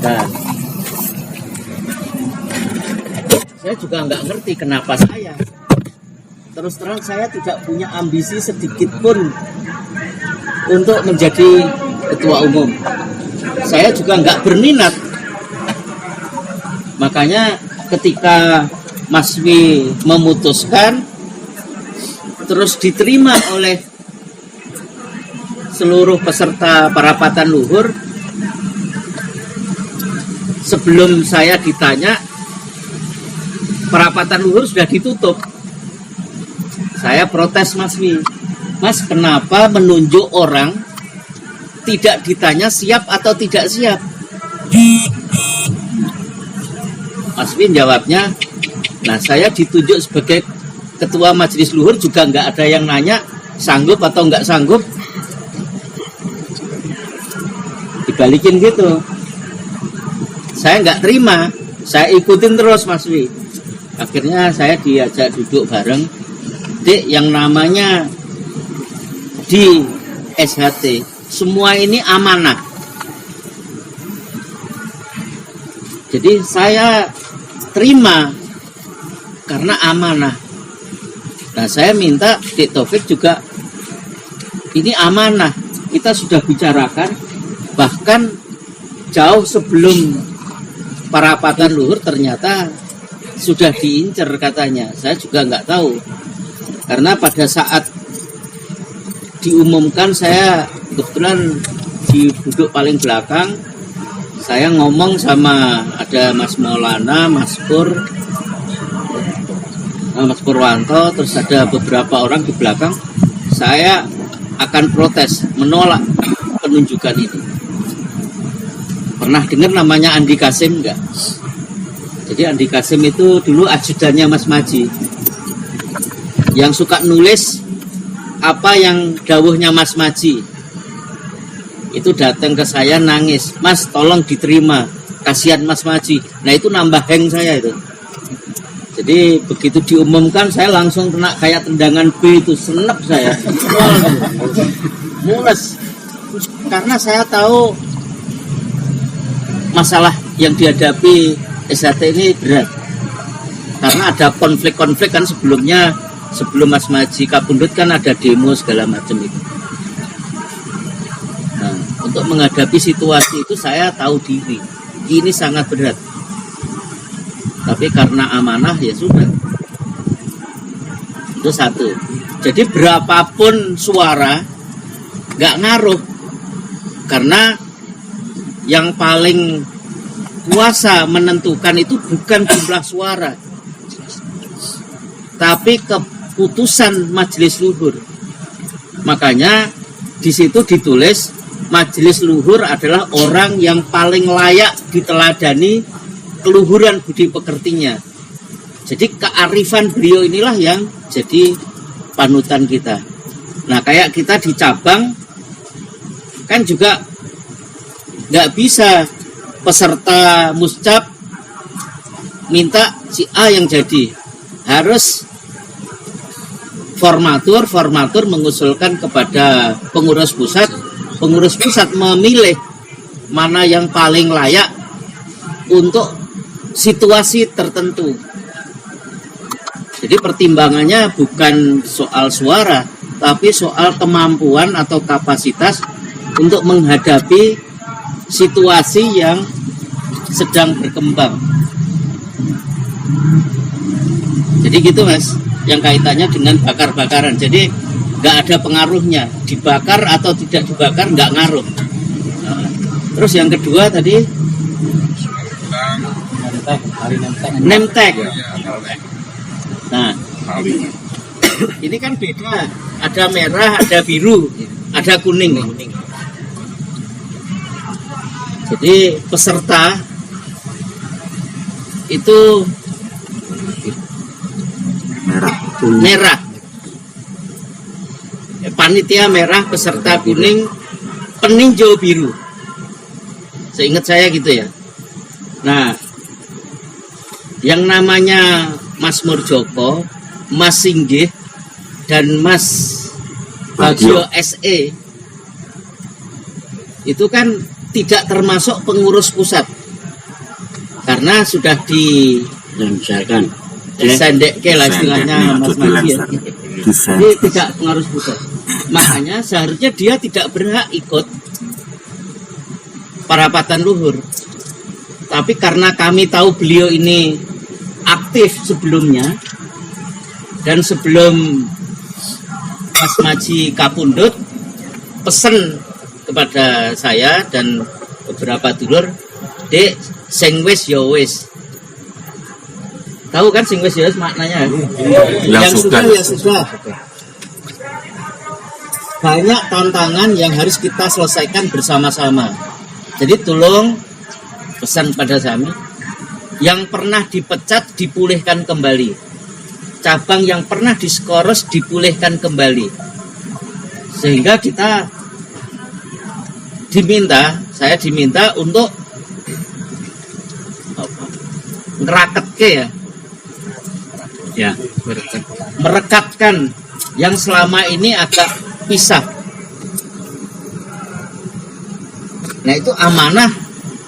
Nah, saya juga nggak ngerti kenapa saya. Terus terang saya tidak punya ambisi sedikit pun untuk menjadi ketua umum. Saya juga nggak berminat. Makanya ketika Mas Wi memutuskan, terus diterima oleh seluruh peserta parapatan luhur, sebelum saya ditanya, parapatan luhur sudah ditutup. Saya protes Mas Wi, Mas kenapa menunjuk orang tidak ditanya siap atau tidak siap? Mas Wi jawabnya, nah saya ditunjuk sebagai ketua majelis luhur juga nggak ada yang nanya sanggup atau nggak sanggup. Dibalikin gitu. Saya nggak terima, saya ikutin terus Mas Wi. Akhirnya saya diajak duduk bareng. Dek, yang namanya di SHT semua ini amanah. Jadi saya terima karena amanah. Nah saya minta Dek Taufik juga ini amanah. Kita sudah bicarakan bahkan jauh sebelum parapatan luhur ternyata sudah diincer katanya. Saya juga nggak tahu. Karena pada saat diumumkan saya kebetulan di duduk paling belakang, saya ngomong sama ada Mas Maulana, Mas Purwanto, terus ada beberapa orang di belakang. Saya akan protes, menolak penunjukan ini. Pernah dengar namanya Andi Kasim enggak? Jadi Andi Kasim itu dulu ajudannya Mas Maji, yang suka nulis apa yang dawuhnya Mas Maji. Itu datang ke saya nangis, Mas tolong diterima, kasihan Mas Maji. Nah itu nambah hang saya itu. Jadi begitu diumumkan saya langsung kena kayak tendangan B itu, senep saya. Mules. Karena saya tahu masalah yang dihadapi SHT ini berat. Karena ada konflik-konflik kan sebelumnya. Sebelum Mas Maji kabundut kan ada demo segala macam itu. Nah, untuk menghadapi situasi itu saya tahu diri. Ini sangat berat. Tapi karena amanah ya sudah. Itu satu. Jadi berapapun suara nggak ngaruh. Karena yang paling kuasa menentukan itu bukan jumlah suara, tapi keputusan majelis luhur. Makanya di situ ditulis majelis luhur adalah orang yang paling layak diteladani keluhuran budi pekertinya. Jadi kearifan beliau inilah yang jadi panutan kita. Nah kayak kita di cabang kan juga nggak bisa peserta muscap minta si A yang jadi. Harus formatur mengusulkan kepada pengurus pusat memilih mana yang paling layak untuk situasi tertentu. Jadi pertimbangannya bukan soal suara, tapi soal kemampuan atau kapasitas untuk menghadapi situasi yang sedang berkembang. Jadi gitu Mas, yang kaitannya dengan bakar-bakaran. Jadi nggak ada pengaruhnya, dibakar atau tidak dibakar nggak ngaruh. Nah, terus yang kedua tadi nemtek. Nah, ini kan beda. Ada merah, ada biru, ada kuning. Jadi peserta itu merah. Panitia merah, peserta kuning, peninjau biru. Seingat saya gitu ya. Nah, yang namanya Mas Murjoko, Mas Singgih, dan Mas Bagio SE itu kan tidak termasuk pengurus pusat karena sudah dilancarkan disendek lah istilahnya Mas Maji ya. Jadi tidak pengurus pusat, makanya seharusnya dia tidak berhak ikut parapatan luhur. Tapi karena kami tahu beliau ini aktif sebelumnya, dan sebelum Mas Maji kapundhut pesen kepada saya dan beberapa dulur, Dek, sing wis ya wis. Tahu kan sing wis ya wis maknanya? Yang sudah ya sudah. Banyak tantangan yang harus kita selesaikan bersama-sama. Jadi tolong pesan pada kami, yang pernah dipecat dipulihkan kembali. Cabang yang pernah diskoros dipulihkan kembali. Sehingga saya diminta untuk ngeraketke merekatkan yang selama ini agak pisah. Nah, itu amanah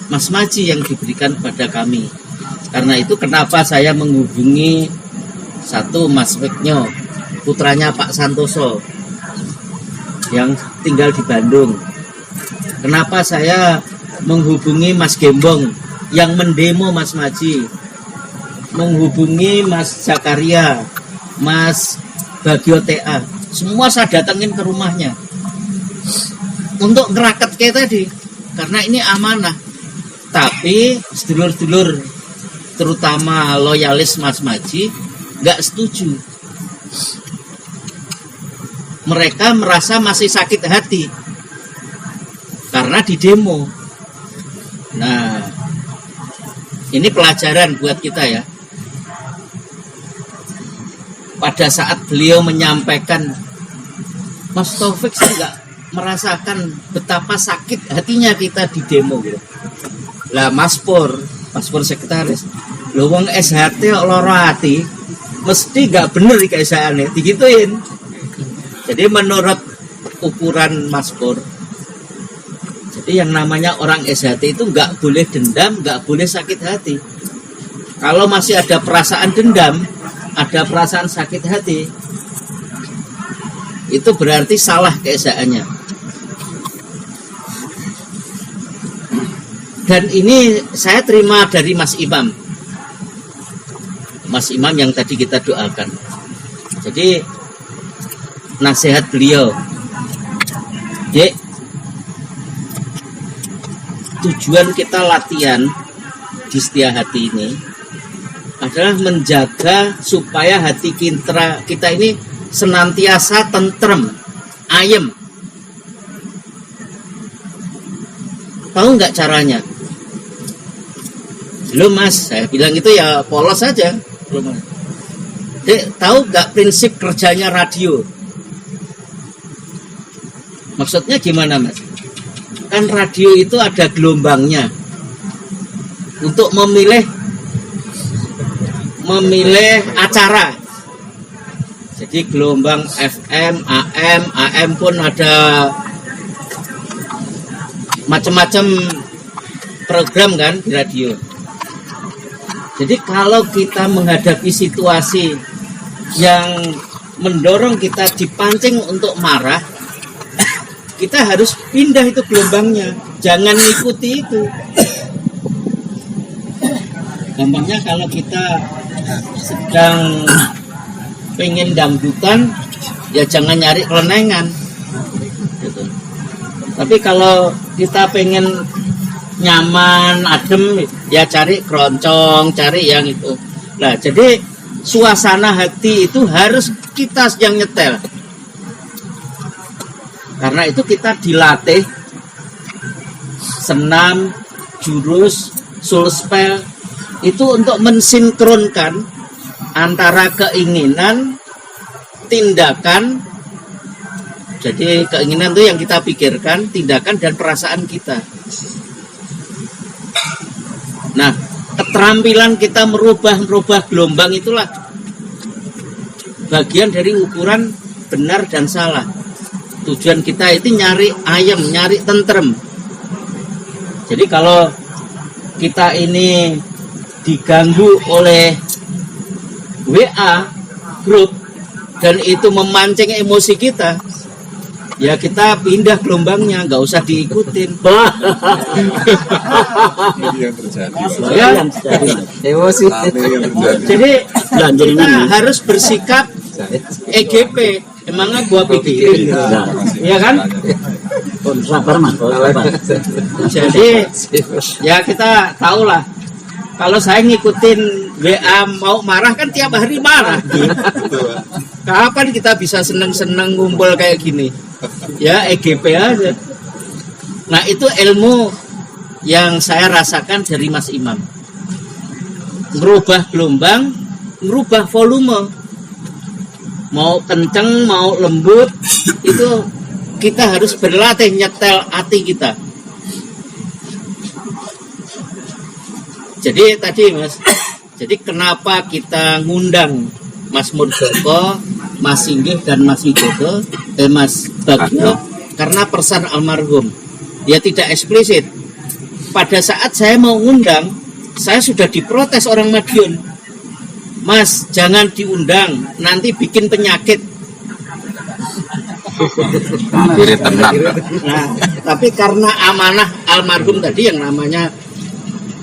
Mas Maji yang diberikan pada kami. Karena itu kenapa saya menghubungi satu Mas Weknyo, putranya Pak Santoso yang tinggal di Bandung. Kenapa saya menghubungi Mas Gembong yang mendemo Mas Maji, menghubungi Mas Zakaria, Mas Bagio TA, semua saya datengin ke rumahnya untuk ngeraket kayak tadi, karena ini amanah. Tapi sedulur-sedulur terutama loyalis Mas Maji nggak setuju. Mereka merasa masih sakit hati karena di demo. Nah, ini pelajaran buat kita ya. Pada saat beliau menyampaikan, Mas Taufik saya nggak merasakan betapa sakit hatinya kita di demo gitu. Lah Mas Pur sekretaris, lho wong SHT loro hati, mesti nggak bener keesaane digituin. Jadi menurut ukuran Mas Pur, jadi yang namanya orang SHT itu nggak boleh dendam, nggak boleh sakit hati. Kalau masih ada perasaan dendam, ada perasaan sakit hati, itu berarti salah keesaannya. Dan ini saya terima dari Mas Imam yang tadi kita doakan. Jadi nasihat beliau, Dek, tujuan kita latihan di Setia Hati ini adalah menjaga supaya hati kita ini senantiasa tentrem, ayem. Tahu nggak caranya? Belum Mas, saya bilang itu ya polos saja. Belum. Dek, tahu nggak prinsip kerjanya radio? Maksudnya gimana Mas? Kan radio itu ada gelombangnya untuk memilih acara. Jadi gelombang FM, AM pun ada macam-macam program kan di radio. Jadi kalau kita menghadapi situasi yang mendorong kita dipancing untuk marah, kita harus pindah itu gelombangnya, jangan ikuti itu. Gampangnya kalau kita sedang pengen dangdutan, ya jangan nyari kelenengan gitu. Tapi kalau kita pengen nyaman, adem, ya cari keroncong, cari yang itu. Nah, jadi suasana hati itu harus kita yang nyetel. Karena itu kita dilatih senam, jurus, sulspel itu untuk mensinkronkan antara keinginan, tindakan. Jadi keinginan itu yang kita pikirkan, tindakan dan perasaan kita. Nah, keterampilan kita merubah gelombang itulah bagian dari ukuran benar dan salah. Tujuan kita itu nyari ayem, nyari tentrem. Jadi kalau kita ini diganggu oleh WA grup dan itu memancing emosi kita, ya kita pindah gelombangnya, nggak usah diikutin. Ini yang terjadi. Ya, Emosi. Ini yang terjadi. jadi Lanjut kita ini. harus bersikap EGP. Emangnya gua pikirin, ya kan? Sabar mas. Jadi ya kita tahu lah. Kalau saya ngikutin WA mau marah kan tiap hari marah. Kapan kita bisa seneng-seneng ngumpul kayak gini? Ya EGP aja. Nah itu ilmu yang saya rasakan dari Mas Imam. Merubah gelombang, merubah volume. Mau kenceng, mau lembut, itu kita harus berlatih nyetel hati kita. Jadi tadi Mas, jadi kenapa kita ngundang Mas Murdoko, Mas Singgih dan Mas Widodo, Mas Bagio, karena pesan almarhum. Dia tidak eksplisit. Pada saat saya mau ngundang, saya sudah diprotes orang Madiun. Mas, jangan diundang, nanti bikin penyakit. Nah, tapi karena amanah almarhum tadi yang namanya,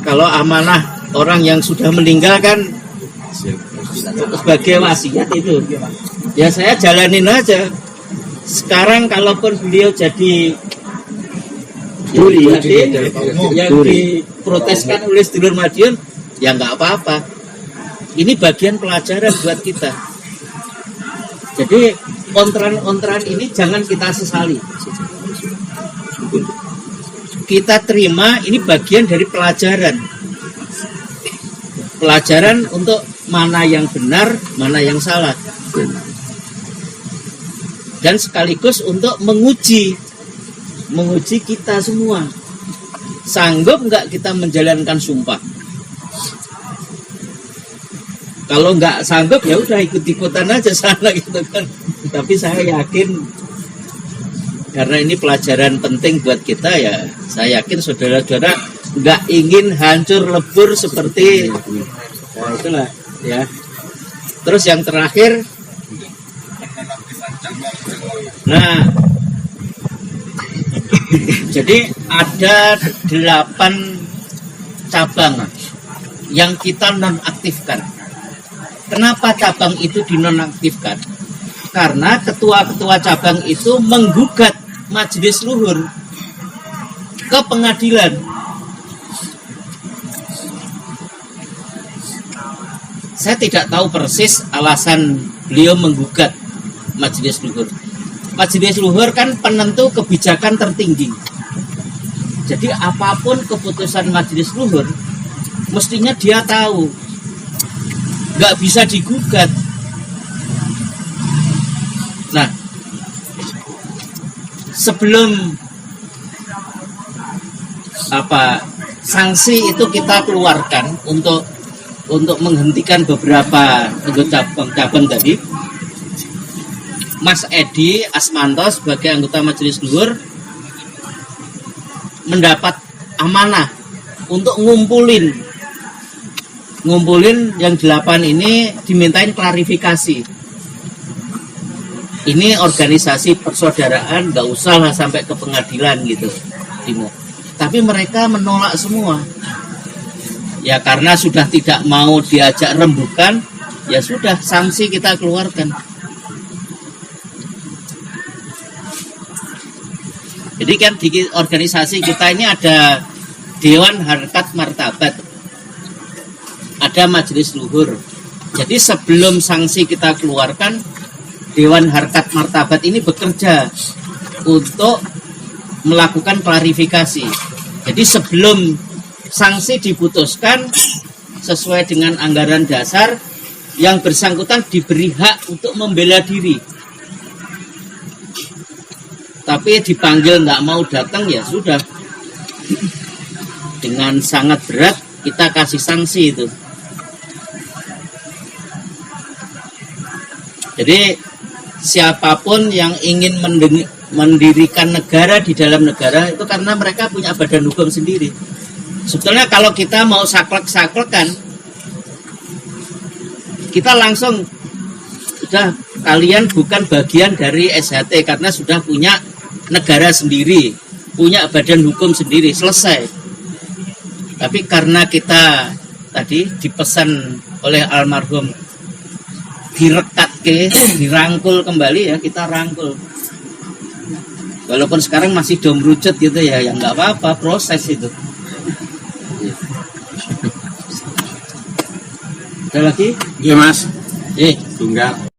kalau amanah orang yang sudah meninggal kan sebagai wasiat itu, ya saya jalanin aja. Sekarang kalaupun beliau jadi duri, yang diproteskan oleh sedulur Madiun, ya nggak apa-apa. Ini bagian pelajaran buat kita. Jadi ontran-ontran ini jangan kita sesali. Kita terima ini bagian dari pelajaran. Pelajaran untuk mana yang benar, mana yang salah. Dan sekaligus untuk menguji kita semua. Sanggup nggak kita menjalankan sumpah? Kalau nggak sanggup ya udah ikut-ikutan aja sana gitu kan. Tapi saya yakin karena ini pelajaran penting buat kita, ya saya yakin saudara-saudara nggak ingin hancur lebur seperti itulah ya. Terus yang terakhir, nah jadi ada 8 cabang yang kita nonaktifkan. Kenapa cabang itu dinonaktifkan? Karena ketua-ketua cabang itu menggugat majelis luhur ke pengadilan. Saya tidak tahu persis alasan beliau menggugat majelis luhur. Majelis luhur kan penentu kebijakan tertinggi. Jadi apapun keputusan majelis luhur, mestinya dia tahu. Nggak bisa digugat. Nah, sebelum sanksi itu kita keluarkan untuk menghentikan beberapa cabang tadi, Mas Edi Asmanto sebagai anggota Majelis Luhur mendapat amanah untuk ngumpulin yang 8 ini, dimintain klarifikasi. Ini organisasi persaudaraan, nggak usah lah sampai ke pengadilan gitu. Tapi mereka menolak semua. Ya karena sudah tidak mau diajak rembukan, ya sudah sanksi kita keluarkan. Jadi kan di organisasi kita ini ada Dewan Harkat Martabat, ada Majelis Luhur. Jadi sebelum sanksi kita keluarkan, Dewan Harkat Martabat ini bekerja untuk melakukan klarifikasi. Jadi sebelum sanksi diputuskan sesuai dengan anggaran dasar, yang bersangkutan diberi hak untuk membela diri. Tapi dipanggil nggak mau datang, ya sudah. Dengan sangat berat kita kasih sanksi itu. Jadi siapapun yang ingin mendirikan negara di dalam negara itu karena mereka punya badan hukum sendiri. Sebetulnya kalau kita mau saklek-saklekan, kita langsung sudah kalian bukan bagian dari SHT karena sudah punya negara sendiri, punya badan hukum sendiri, selesai. Tapi karena kita tadi dipesan oleh almarhum direkat dirangkul kembali ya, kita rangkul. Walaupun sekarang masih domrucut gitu ya, ya nggak apa-apa, proses itu. Ada lagi? Iya mas, Eh, tunggal.